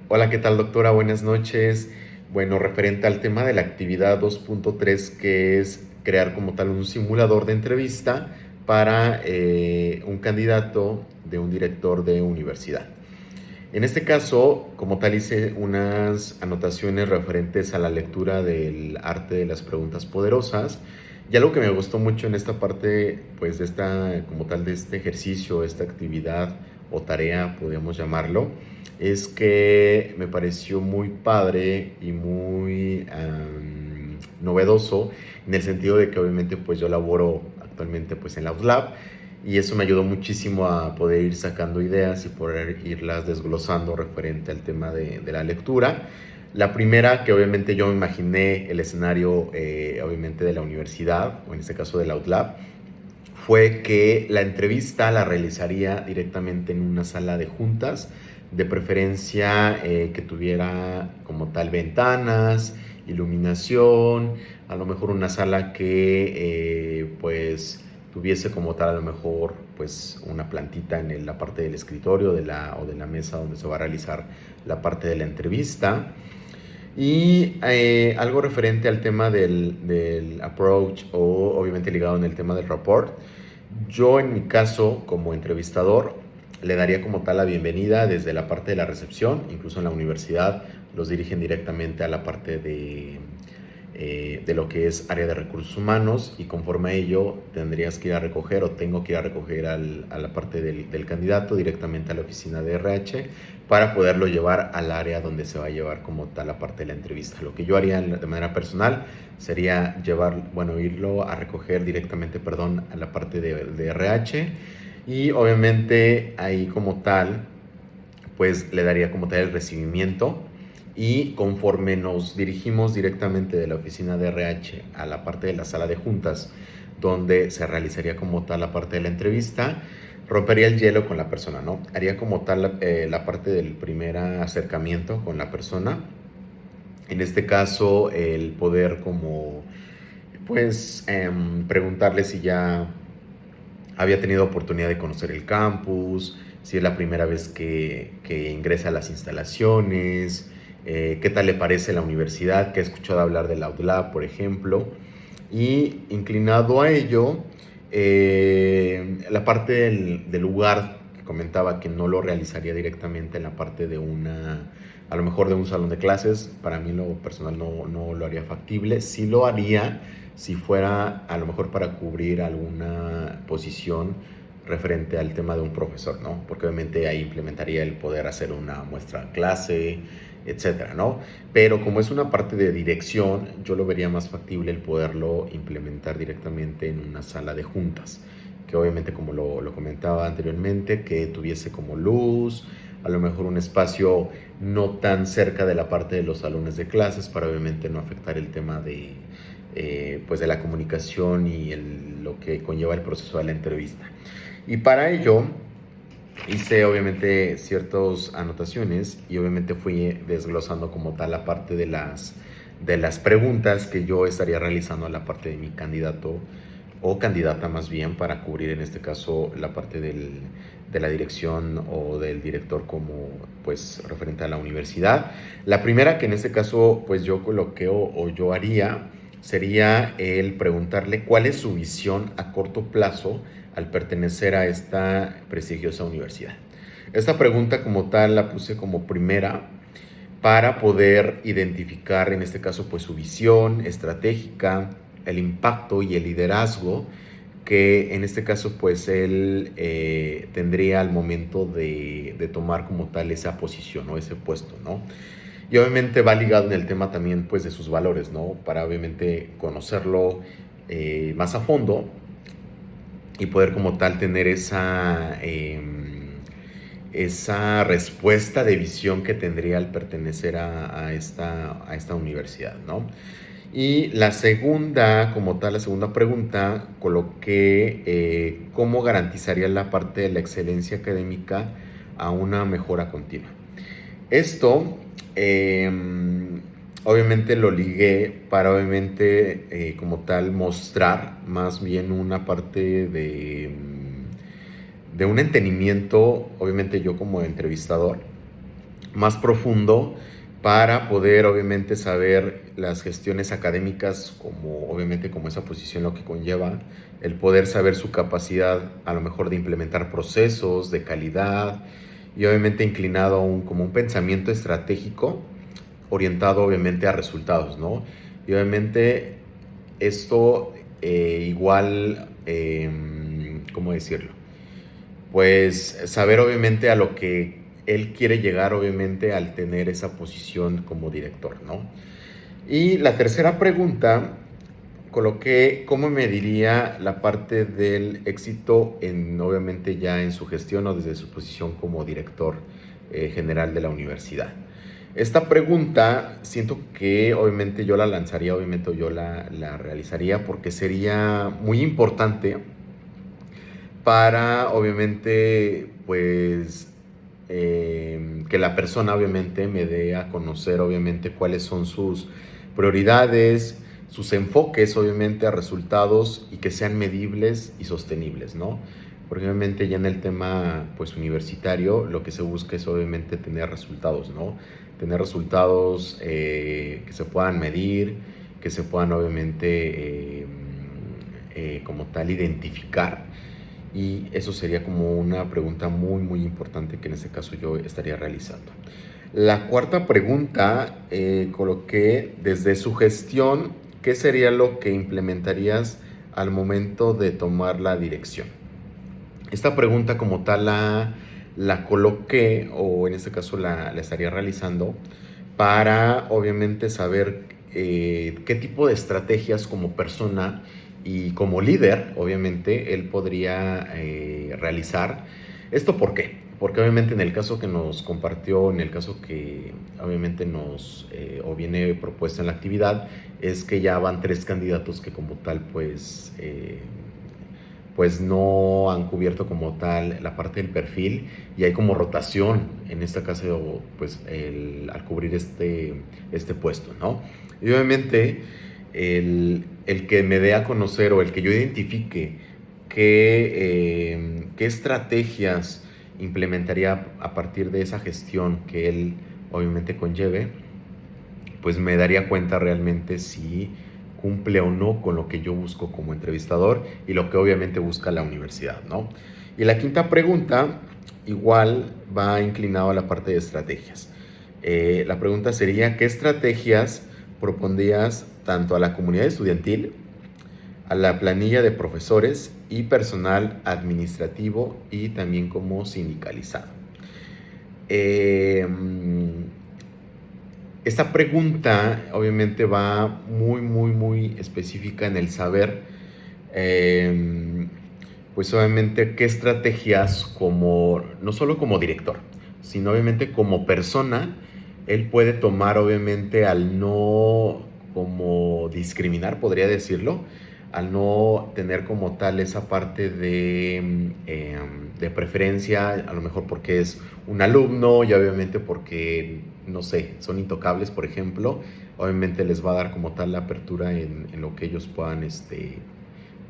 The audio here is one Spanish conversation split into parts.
Hola, ¿qué tal, doctora? Buenas noches. Bueno, referente al tema de la actividad 2.3, que es crear como tal un simulador de entrevista para un candidato de un director de universidad. En este caso, como tal, hice unas anotaciones referentes a la lectura del arte de las preguntas poderosas. Y algo que me gustó mucho en esta parte, pues, de esta, como tal, de este ejercicio, esta actividad o tarea, podríamos llamarlo, es que me pareció muy padre y muy novedoso en el sentido de que obviamente pues yo laboro actualmente pues en la UDLAB y eso me ayudó muchísimo a poder ir sacando ideas y poder irlas desglosando referente al tema de la lectura. La primera, que obviamente yo me imaginé el escenario, obviamente de la universidad, o en este caso de la UTLAB, fue que la entrevista la realizaría directamente en una sala de juntas, de preferencia que tuviera como tal ventanas, iluminación, a lo mejor una sala que pues tuviese como tal a lo mejor pues una plantita en la parte del escritorio o de la mesa donde se va a realizar la parte de la entrevista. Y algo referente al tema del approach o obviamente ligado en el tema del rapport, yo en mi caso como entrevistador le daría como tal la bienvenida desde la parte de la recepción, incluso en la universidad los dirigen directamente a la parte de lo que es área de recursos humanos y conforme a ello tendrías que ir a recoger o tengo que ir a recoger a la parte del candidato directamente a la oficina de RH para poderlo llevar al área donde se va a llevar como tal la parte de la entrevista. Lo que yo haría de manera personal sería irlo a recoger directamente, perdón, a la parte de RH y obviamente ahí como tal pues le daría como tal el recibimiento y conforme nos dirigimos directamente de la oficina de RH a la parte de la sala de juntas donde se realizaría como tal la parte de la entrevista, rompería el hielo con la persona, ¿no? Haría como tal la parte del primer acercamiento con la persona. En este caso, el poder como, pues, preguntarle si ya había tenido oportunidad de conocer el campus, si es la primera vez que ingresa a las instalaciones, qué tal le parece la universidad, que ha escuchado hablar de la UDLA, por ejemplo. Y inclinado a ello, la parte del lugar que comentaba que no lo realizaría directamente en la parte de a lo mejor de un salón de clases, para mí lo personal no lo haría factible, sí lo haría si fuera a lo mejor para cubrir alguna posición referente al tema de un profesor, ¿no? Porque obviamente ahí implementaría el poder hacer una muestra en clase, etcétera, ¿no? Pero como es una parte de dirección, yo lo vería más factible el poderlo implementar directamente en una sala de juntas, que obviamente como lo comentaba anteriormente, que tuviese como luz, a lo mejor un espacio no tan cerca de la parte de los salones de clases para obviamente no afectar el tema pues de la comunicación y lo que conlleva el proceso de la entrevista. Y para ello hice obviamente ciertas anotaciones y obviamente fui desglosando como tal la parte de las preguntas que yo estaría realizando a la parte de mi candidato o candidata más bien para cubrir en este caso la parte de la dirección o del director como pues referente a la universidad. La primera que en este caso pues yo coloqué o yo haría sería el preguntarle cuál es su visión a corto plazo al pertenecer a esta prestigiosa universidad. Esta pregunta como tal la puse como primera para poder identificar en este caso pues su visión estratégica, el impacto y el liderazgo que en este caso pues él tendría al momento de tomar como tal esa posición o ese puesto, ¿no? Y obviamente va ligado en el tema también pues de sus valores, ¿no? Para obviamente conocerlo más a fondo y poder como tal tener esa respuesta de visión que tendría al pertenecer a esta universidad, ¿no? Y la segunda, como tal, la segunda pregunta, coloqué cómo garantizaría la parte de la excelencia académica a una mejora continua. Esto, obviamente lo ligué para obviamente como tal mostrar más bien una parte de un entendimiento, obviamente yo como entrevistador, más profundo para poder obviamente saber las gestiones académicas, como obviamente como esa posición lo que conlleva, el poder saber su capacidad a lo mejor de implementar procesos de calidad y obviamente inclinado a como un pensamiento estratégico orientado obviamente a resultados, ¿no? Y obviamente esto igual, ¿cómo decirlo? Pues saber obviamente a lo que él quiere llegar obviamente al tener esa posición como director, ¿no? Y la tercera pregunta, coloqué cómo mediría la parte del éxito en, obviamente ya en su gestión o desde su posición como director general de la universidad. Esta pregunta siento que obviamente yo la lanzaría, obviamente yo la realizaría porque sería muy importante para obviamente pues que la persona obviamente me dé a conocer obviamente cuáles son sus prioridades, sus enfoques obviamente a resultados y que sean medibles y sostenibles, ¿no? Porque obviamente ya en el tema pues universitario lo que se busca es obviamente tener resultados, ¿no? Tener resultados que se puedan medir, que se puedan obviamente como tal identificar, y eso sería como una pregunta muy importante que en este caso yo estaría realizando. La cuarta pregunta coloqué desde su gestión, ¿qué sería lo que implementarías al momento de tomar la dirección? Esta pregunta como tal la coloqué, o en este caso la estaría realizando, para obviamente saber qué tipo de estrategias como persona y como líder, obviamente, él podría realizar. ¿Esto por qué? Porque obviamente en el caso que nos compartió, en el caso que obviamente nos o viene propuesto en la actividad, es que ya van 3 candidatos que como tal pues no han cubierto como tal la parte del perfil y hay como rotación en este caso pues al cubrir este puesto, ¿no? Y obviamente el que me dé a conocer o el que yo identifique qué estrategias implementaría a partir de esa gestión que él obviamente conlleve, pues me daría cuenta realmente si cumple o no con lo que yo busco como entrevistador y lo que obviamente busca la universidad, ¿no? Y la quinta pregunta igual va inclinado a la parte de estrategias. La pregunta sería, ¿qué estrategias propondrías tanto a la comunidad estudiantil, a la planilla de profesores y personal administrativo y también como sindicalizado? Esta pregunta obviamente va muy específica en el saber, pues obviamente qué estrategias como, no solo como director, sino obviamente como persona, él puede tomar obviamente al no como discriminar, podría decirlo, al no tener como tal esa parte de preferencia, a lo mejor porque es un alumno y obviamente porque, no sé, son intocables, por ejemplo, obviamente les va a dar como tal la apertura en lo que ellos puedan,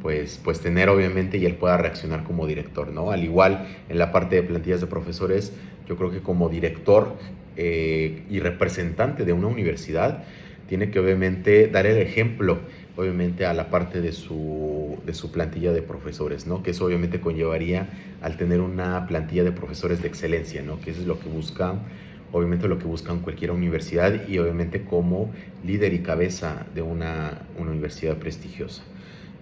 pues tener obviamente y él pueda reaccionar como director, ¿no? Al igual en la parte de plantillas de profesores, yo creo que como director y representante de una universidad, tiene que obviamente dar el ejemplo, obviamente a la parte de su plantilla de profesores, ¿no? Que eso obviamente conllevaría al tener una plantilla de profesores de excelencia, ¿no? Que eso es lo que busca, obviamente lo que buscan cualquier universidad y obviamente como líder y cabeza de una universidad prestigiosa.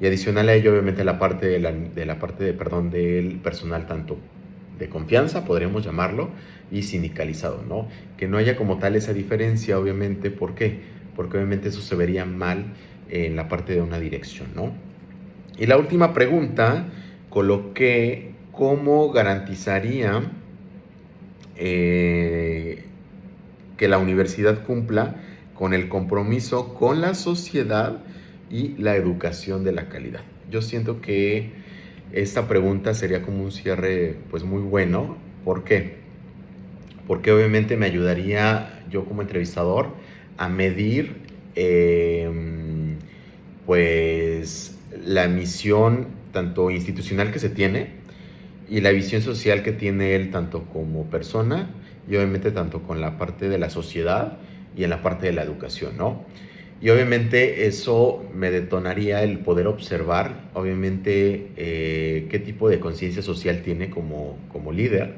Y adicional a ello, obviamente, la parte del personal tanto de confianza, podríamos llamarlo, y sindicalizado, ¿no? Que no haya como tal esa diferencia, obviamente, ¿por qué? Porque obviamente eso se vería mal en la parte de una dirección, ¿no? Y la última pregunta, coloqué cómo garantizaría que la universidad cumpla con el compromiso con la sociedad y la educación de la calidad. Yo siento que esta pregunta sería como un cierre pues muy bueno. ¿Por qué? Porque obviamente me ayudaría yo como entrevistador a medir pues la misión tanto institucional que se tiene y la visión social que tiene él tanto como persona y obviamente tanto con la parte de la sociedad y en la parte de la educación, ¿no? Y obviamente eso me detonaría el poder observar, obviamente, qué tipo de conciencia social tiene como líder,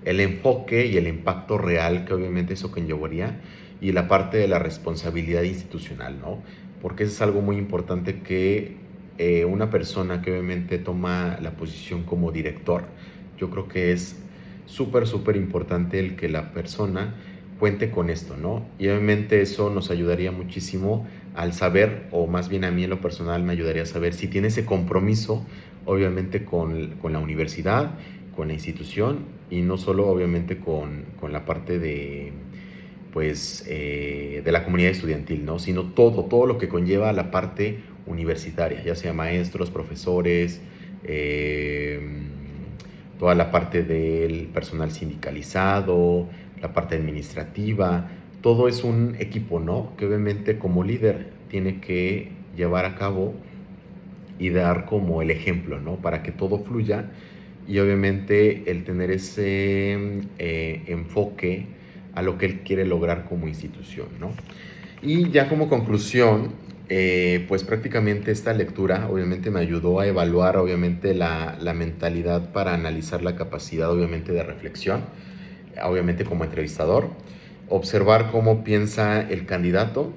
el enfoque y el impacto real que obviamente eso conllevaría, y la parte de la responsabilidad institucional, ¿no? Porque eso es algo muy importante que una persona que obviamente toma la posición como director, yo creo que es súper, súper importante el que la persona cuente con esto, ¿no? Y obviamente eso nos ayudaría muchísimo al saber, o más bien a mí en lo personal me ayudaría a saber si tiene ese compromiso, obviamente con la universidad, con la institución, y no solo obviamente con la parte de, pues, de la comunidad estudiantil, ¿no? Sino todo lo que conlleva la parte universitaria, ya sea maestros, profesores, eh, toda la parte del personal sindicalizado, la parte administrativa, todo es un equipo, ¿no? Que obviamente como líder tiene que llevar a cabo y dar como el ejemplo, ¿no? Para que todo fluya, y obviamente el tener ese enfoque a lo que él quiere lograr como institución, ¿no? Y ya como conclusión, pues prácticamente esta lectura obviamente me ayudó a evaluar obviamente la mentalidad para analizar la capacidad obviamente de reflexión, obviamente como entrevistador, observar cómo piensa el candidato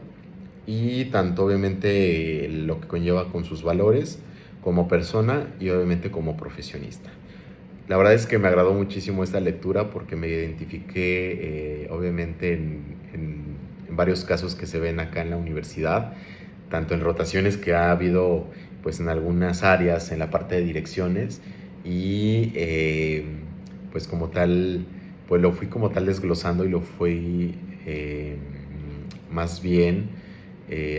y tanto obviamente lo que conlleva con sus valores como persona y obviamente como profesionista. La verdad es que me agradó muchísimo esta lectura porque me identifiqué obviamente en varios casos que se ven acá en la universidad, tanto en rotaciones que ha habido pues en algunas áreas, en la parte de direcciones, y pues como tal, pues lo fui como tal desglosando y lo fui más bien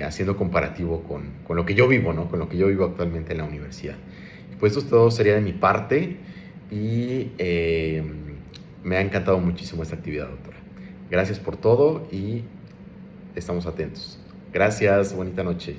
haciendo comparativo con lo que yo vivo, ¿no? Con lo que yo vivo actualmente en la universidad. Pues eso todo sería de mi parte, y me ha encantado muchísimo esta actividad, doctora. Gracias por todo y estamos atentos. Gracias, bonita noche.